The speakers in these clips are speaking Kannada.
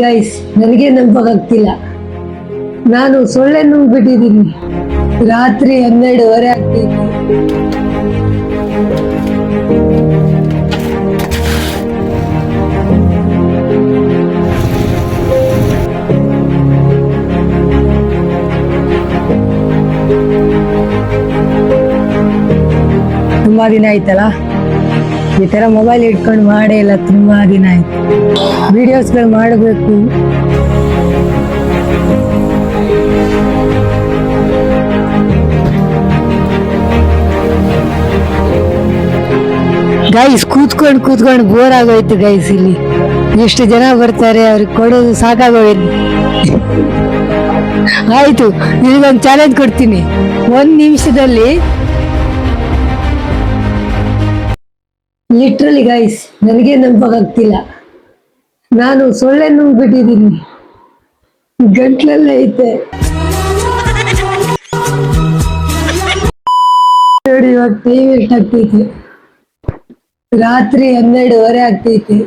ಗೈಸ್, ನನಗೆ ನಂಬಕ್ಕಾಗ್ತಿಲ್ಲ. ನಾನು ಸೊಳ್ಳೆ ನುಂಗ್ಬಿಟ್ಟಿದ್ದೀನಿ. ರಾತ್ರಿ 12:30 ಆಗ್ತೈತಿ. ತುಂಬಾ ದಿನ ಆಯ್ತಲ್ಲ, ಈ ತರ ಮೊಬೈಲ್ ಇಟ್ಕೊಂಡು ಮಾಡೇ ಇಲ್ಲ. ತುಂಬಾ ದಿನ ಆಯ್ತು. ವಿಡಿಯೋಸ್ಗಳು ಮಾಡಬೇಕು. ಗೈಸ್, ಕೂತ್ಕೊಂಡು ಬೋರ್ ಆಗೋಯ್ತು ಗೈಸ್. ಇಲ್ಲಿ ಎಷ್ಟು ಜನ ಬರ್ತಾರೆ, ಅವ್ರಿಗೆ ಕೊಡೋದು ಸಾಕಾಗೋಯ್ತು. ಆಯ್ತು, ನಿನಗೊಂದು ಚಾಲೆಂಜ್ ಕೊಡ್ತೀನಿ. 1 ನಿಮಿಷದಲ್ಲಿ ಲಿಟ್ರಲಿ ಗೈಸ್, ನನಗೆ ನಂಬಕ್ಕಾಗ್ತಿಲ್ಲ. ನಾನು ಸೊಳ್ಳೆ ನುಂಗ್ಬಿಟ್ಟಿದ್ದೀನಿ. ಗಂಟ್ಲಲ್ಲೇ ಐತೆ ನೋಡಿ. ಇವಾಗ ಟೈಮ್ ಎಷ್ಟಾಗ್ತೈತೆ? ರಾತ್ರಿ 12:30 ಆಗ್ತೈತೆ.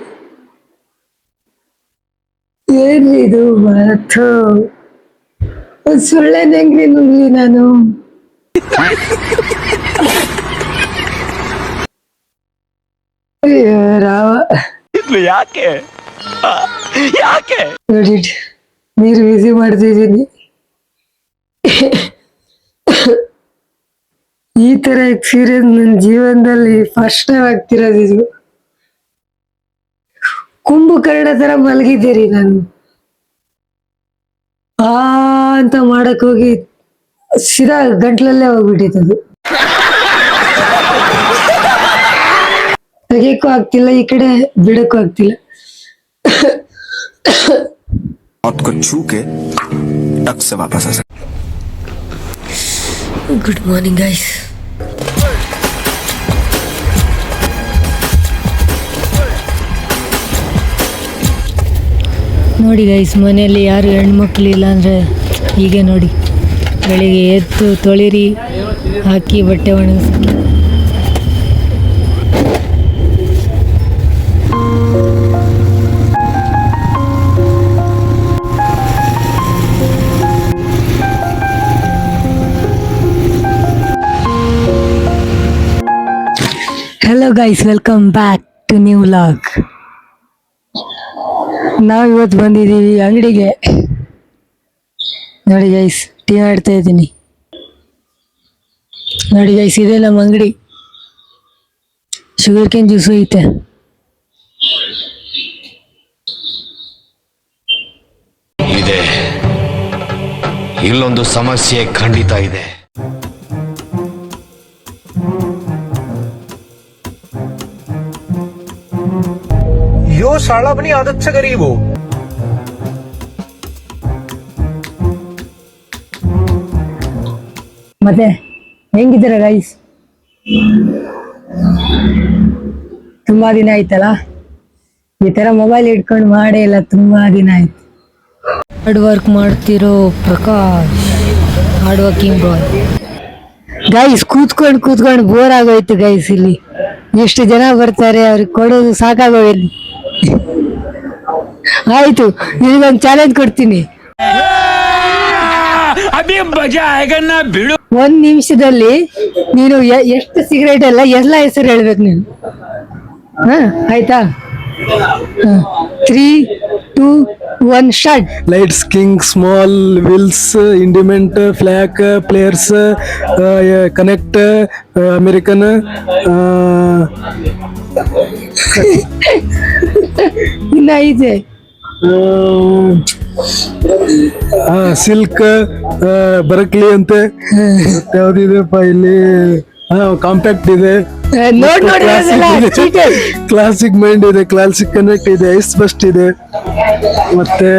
ಏನ್ರಿ ಇದು? ಸೊಳ್ಳೆ ಹೆಂಗ್ರಿ ನುಂಗ್ಲಿ ನಾನು? ಯಾಕೆ ನೋಡಿ, ನೀರು ಬಿಸಿ ಮಾಡ್ತಿದ್ದೀನಿ. ಈ ತರ ಎಕ್ಸ್ಪೀರಿಯನ್ಸ್ ನನ್ನ ಜೀವನದಲ್ಲಿ ಫಸ್ಟ್ ಟೈಮ್ ಆಗ್ತಿರೋದು. ಇದು ಕುಂಭಕರ್ಣ ತರ ಮಲಗಿದ್ದೀರಿ. ನಾನು ಅಂತ ಮಾಡಕ್ ಹೋಗಿ ಸೀದಾ ಗಂಟ್ಲಲ್ಲೇ ಹೋಗ್ಬಿಟ್ಟಿತ್ತು. ತೆಗಿಯಕ್ಕೂ ಆಗ್ತಿಲ್ಲ, ಈ ಕಡೆ ಬಿಡಕ್ಕೂ ಆಗ್ತಿಲ್ಲ. Good morning guys. ನೋಡಿ ಗೈಸ್, ಮನೆಯಲ್ಲಿ ಯಾರು ಹೆಣ್ಮಕ್ಳು ಇಲ್ಲ ಅಂದರೆ ಹೀಗೆ ನೋಡಿ, ಬೆಳಿಗ್ಗೆ ಎದ್ದು ತೊಳಿರಿ, ಹಾಕಿ ಬಟ್ಟೆ ಒಣಗಿಸಿ. Hello guys, welcome back to new vlog. ನಾವು ಇವತ್ತು ಬಂದಿದ್ದೀವಿ ಅಂಗಡಿಗೆ. ನೋಡಿ ಗೈಸ್, ಟೀ ಆಡ್ತಾ ಇದ್ದೀನಿ. ನೋಡಿ ಗೈಸ್, ಇದೆ ನಮ್ಮ ಅಂಗಡಿ. ಶುಗರ್ ಕೇನ್ ಜ್ಯೂಸು ಐತೆ. ಇಲ್ಲೊಂದು ಸಮಸ್ಯೆ ಖಂಡಿತ ಇದೆ. यो साला अपनी आदत से गरीब हो. ಮತ್ತೆ ಹೆಂಗಿದ್ದೀರಾ ಗೈಸ್? ತುಂಬಾ ದಿನ ಆಯ್ತಲ್ಲ, ಈ ತರ ಮೊಬೈಲ್ ಇಟ್ಕೊಂಡು ಮಾಡೇ ಇಲ್ಲ. ತುಂಬಾ ದಿನ ಆಯ್ತು. ಹಾರ್ಡ್ ವರ್ಕ್ ಮಾಡ್ತಿರೋ ಪ್ರಕಾಶ್, ಹಾರ್ಡ್ ವರ್ಕಿಂಗ್ ಬಾಯ್. ಗೈಸ್, ಕೂತ್ಕೊಂಡು ಬೋರ್ ಆಗೋಯ್ತು ಗೈಸ್. ಇಲ್ಲಿ ಎಷ್ಟು ಜನ ಬರ್ತಾರೆ, ಅವ್ರಿಗೆ ಕೊಡೋದು ಸಾಕಾಗೋಯ್ತು. ಆಯ್ತು, ನಿನಗೊಂದು ಚಾಲೆಂಜ್ ಕೊಡ್ತೀನಿ. 1 ನಿಮಿಷದಲ್ಲಿ ನೀನು ಎಷ್ಟು ಸಿಗರೇಟ್ ಎಲ್ಲ ಹೆಸರು ಹೇಳ್ಬೇಕು ನೀನು. ಆಯ್ತಾ? 3, 2, 1 start. Lights, king, small, Wills, ಇಂಡಿಮೆಂಟ್, ಫ್ಲಾಕ್, ಪ್ಲೇಯರ್ಸ್, ಕನೆಕ್ಟ್, ಅಮೆರಿಕನ್, ಇನ್ನ ಐತೆ. ಸಿಲ್ಕ್, ಬರಕ್ಲಿ ಅಂತೆ. ಯಾವ್ದಿದೆಪ್ಪ ಇಲ್ಲಿ? ಕಾಂಪ್ಯಾಕ್ಟ್ ಇದೆ, ಕ್ಲಾಸಿಕ್ ಮೈಂಡ್ ಇದೆ, ಕ್ಲಾಸಿಕ್ ಕನೆಕ್ಟ್ ಇದೆ, ಐಸ್ ಬಸ್ಟ್ ಇದೆ, ಮತ್ತೆ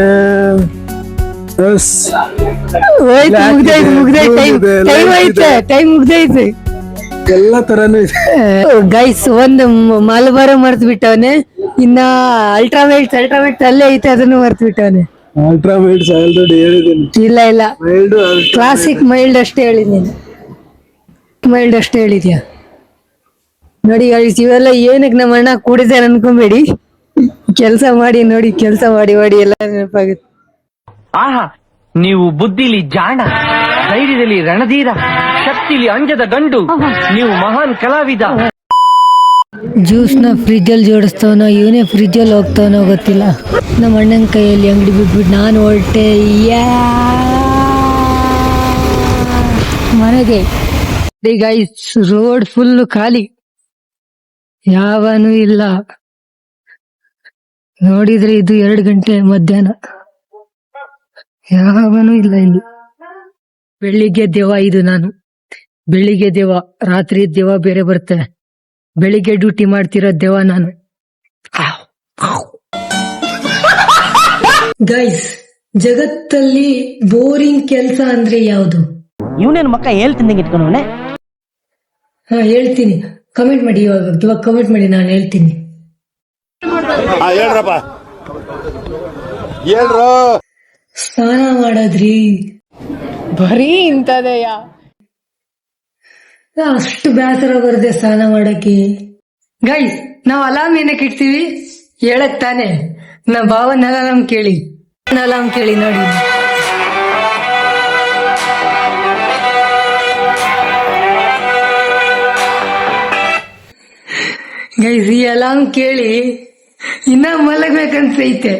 ಟೈಮ್ ಮುಗ್ದೈತೆ. ಎಲ್ಲ ತರಾನು ಇದೆ ಗೈಸ್. ಒಂದು ಮಲಬಾರ ಮರ್ತ್ ಬಿಟ್ಟವನೆ. ಇನ್ನ ಅಲ್ಟ್ರಾಮೇಟ್ ಅಲ್ಲೇ ಐತೆ, ಅದನ್ನು ಮರ್ತ್ ಬಿಟ್ಟವನೆ. ಅಲ್ಟ್ರಾಮೇಟ್ಸ್ ಆಲ್ರೆಡಿ ಹೇಳಿದ್ದೀನಿ. ಇಲ್ಲ, ಕ್ಲಾಸಿಕ್ ಮೈಲ್ಡ್ ಅಷ್ಟೇ ಹೇಳಿದ್ದೀನಿ. ಮೈಲ್ಡ್ ಅಷ್ಟೇ ಹೇಳಿದ್ಯಾ? ನೋಡಿ ಗೈಸ್, ಇವೆಲ್ಲ ಏನಕ್ಕೆ ನಮ್ಮ ಅಣ್ಣ ಕೂಡಿದ್ದಾರೆ ಅನ್ಕೊಂಬೇಡಿ. ಕೆಲಸ ಮಾಡಿ ನೋಡಿ, ಕೆಲಸ ಮಾಡಿ ಮಾಡಿ ಎಲ್ಲ ನೆನಪಾಗುತ್ತೆ. ಆಹಾ, ನೀವು ಬುದ್ಧಿಲಿ ಜಾಣ, ಧೈರ್ಯದಲ್ಲಿ ರಣಧೀರ, ಶಕ್ತಿಲಿ ಅಂಜದ ಗಂಡು, ನೀವು ಮಹಾನ್ ಕಲಾವಿದ. ಜ್ಯೂಸ್ ನ ಫ್ರಿಜ್ ಅಲ್ಲಿ ಜೋಡಿಸ್ತಾವನೋ ಇವನೇ ಫ್ರಿಜ್ ಅಲ್ಲಿ ಹೋಗ್ತಾವನೋ ಗೊತ್ತಿಲ್ಲ. ನಮ್ಮ ಅಣ್ಣನ ಕೈಯಲ್ಲಿ ಅಂಗಡಿ ಬಿಟ್ಬಿಟ್ಟು ನಾನು ಹೊರಟೆ ಮನೆಗೆ. ಗೈಸ್, ರೋಡ್ ಫುಲ್ ಖಾಲಿ, ಯಾವನೂ ಇಲ್ಲ. ನೋಡಿದ್ರೆ ಇದು 2 ಗಂಟೆ ಮಧ್ಯಾಹ್ನ, ಯಾವನೂ ಇಲ್ಲ ಇಲ್ಲಿ. ಬೆಳಿಗ್ಗೆ ದೆವ್ವ ಇದು. ನಾನು ಬೆಳಿಗ್ಗೆ ದೆವ್ವ, ರಾತ್ರಿ ದೆವ್ವ ಬೇರೆ ಬರುತ್ತೆ. ಬೆಳಿಗ್ಗೆ ಡ್ಯೂಟಿ ಮಾಡ್ತಿರೋ ದೆವ್ವ ನಾನು. ಗೈಸ್, ಜಗತ್ತಲ್ಲಿ ಬೋರಿಂಗ್ ಕೆಲಸ ಅಂದ್ರೆ ಯಾವುದು? ಇವನೇನು ಮಕ್ಕ ಹೇಳ್ತೀನಿ ಇಟ್ಕೊಂಡವನೆ. ಹೇಳ್ತೀನಿ, ಕಮೆಂಟ್ ಮಾಡಿ. ಇವಾಗ ಕಮೆಂಟ್ ಮಾಡಿ, ನಾನು ಹೇಳ್ತೀನಿ. ಹೇಳ್ರಪ್ಪ, ಹೇಳ್ರು. ಸ್ನಾನ ಮಾಡೋದ್ರಿ. ಬರೀ ಇಂಥದೆಯ. ಅಷ್ಟು ಬೇಸರ ಬರುತ್ತೆ ಸ್ನಾನ ಮಾಡಕ್ಕೆ. ಗೈಸ್, ನಾವ್ ಅಲಾರ್ಮ್ ಏನಕ್ಕೆ ಇಡ್ತೀವಿ ಹೇಳಕ್ ತಾನೆ? ನಾ ಭಾವನ ಅಲಾರ್ಮ್ ಕೇಳಿ ನೋಡಿ. ಗೈಸ್, ಈ ಅಲಾರ್ಮ್ ಕೇಳಿ ಇನ್ನ ಮಲಗ್ಬೇಕನ್ಸೈತೆ.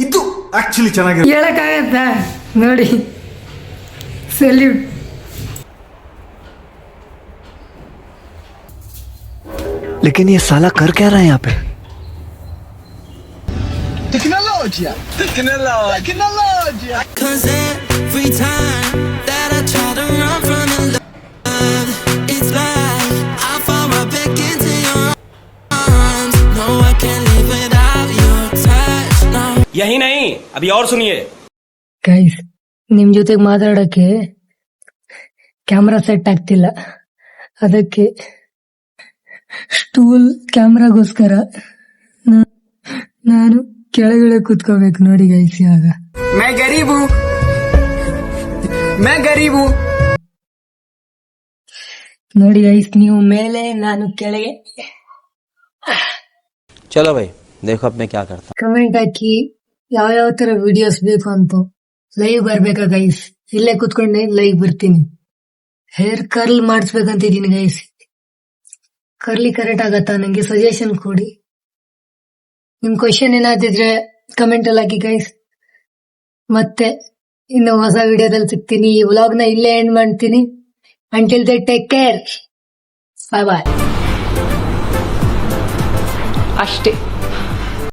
ಇದು ಆಕ್ಚುಲಿ ಚೆನ್ನಾಗಿದೆ. ಹೇಳಕ್ಕಾಗತ್ತ ನೋಡಿ. ಸಲ್ಯೂಟ್. लेकिन ये साला कर क्या रहा है यहाँ पे? Cause every time that I try to run from your love, it's like I fall right back into your arms. No, I can't live without your touch. No. ಯಹಿ ನಹಿ, ಅಭಿ ಔರ್ ಸುನಿಯೇ. ಗೈಸ್, ನಿಮ್ ಜೊತೆಗೆ ಮಾತಾಡಕ್ಕೆ ಕ್ಯಾಮ್ರಾ ಸೆಟ್ ಆಗ್ತಿಲ್ಲ. ಅದಕ್ಕೆ ಸ್ಟೂಲ್ ಕ್ಯಾಮ್ರಾಗೋಸ್ಕರ ನಾನು ಕೆಳಗಡೆ ಕೂತ್ಕೋಬೇಕು ನೋಡಿ ಗೈಸ್. ಇವಾಗ ನೋಡಿ ಗೈಸ್, ನೀವು ಮೇಲೆ, ನಾನು ಕೆಳಗೆ. चलो भाई, देखो अब मैं क्या करता हूँ. ಕಮೆಂಟ್ ಹಾಕಿ ಯಾವ ತರ ವಿಡಿಯೋಸ್ ಬೇಕು ಅಂತ. ಲೈವ್ ಬರ್ಬೇಕಾ ಗೈಸ್? ಇಲ್ಲೇ ಕೂತ್ಕೊಂಡೆ ಲೈವ್ ಬರ್ತೀನಿ. ಹೇರ್ ಕರ್ಲ್ ಮಾಡಿಸ್ಬೇಕಂತಿದ್ದೀನಿ ಗೈಸ್. ಕರ್ಲಿ ಕರೆಕ್ಟ್ ಆಗತ್ತಾ? ನಂಗೆ ಸಜೆಷನ್ ಕೊಡಿ. ನಿಮ್ ಕ್ವಶನ್ ಏನಾದಿದ್ರೆ ಕಮೆಂಟ್ ಅಲ್ಲಿ ಹಾಕಿ ಗೈಸ್. ಮತ್ತೆ ಇನ್ನು ಹೊಸ ವಿಡಿಯೋದಲ್ಲಿ ಸಿಗ್ತೀನಿ. ಈ ವ್ಲಾಗ್ ನ ಇಲ್ಲೇ ಎಂಡ್ ಮಾಡ್ತೀನಿ. ಅಂಟಿಲ್ ದೇ ಟೇಕ್ ಕೇರ್, ಬಾಯ್ ಬಾಯ್. ಅಷ್ಟೇ.